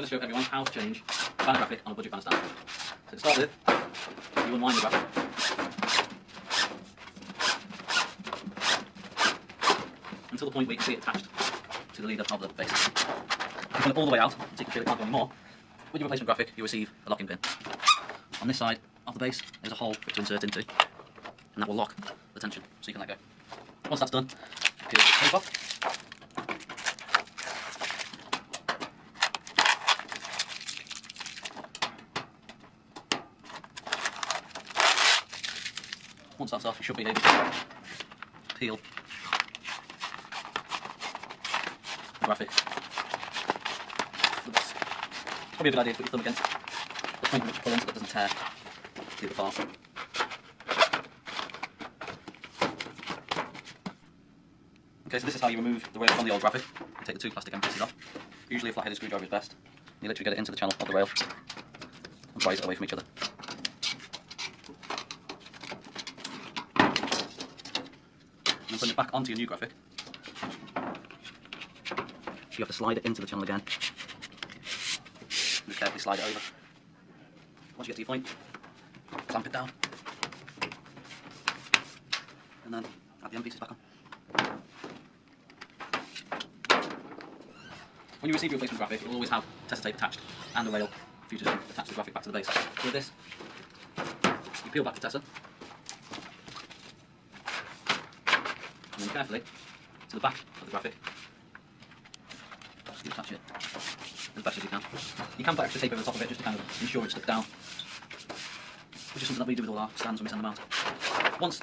going to show everyone how to change a banner graphic on a budget banner stand. So to start with, you unwind the graphic. Until the point where you can see it attached to the leader of the base. You pull it all the way out until you can feel it can't go anymore. With your replacement graphic, you receive a locking pin. On this side of the base, there's a hole for it to insert into, and that will lock the tension so you can let go. Once that's done, peel the tape off. Once that's off, you should be able to peel the graphic. It's probably a good idea to put your thumb against the point which you pull in so that it doesn't tear the other part. Okay, so this is how you remove the rail from the old graphic. You take the two plastic end pieces off. Usually a flat-headed screwdriver is best. You literally get it into the channel of the rail and prise it away from each other. And putting it back onto your new graphic, you have to slide it into the channel again. Just carefully slide it over. Once you get to your point, clamp it down, and then add the end pieces back on. When you receive your replacement graphic, it will always have tester tape attached and a rail for you to attach the graphic back to the base. So with this, you peel back the tester, and then carefully to the back of the graphic, you attach it as best as you can. You can put extra tape over the top of it just to kind of ensure it's stuck down, which is something that we do with all our stands when we send them out. Once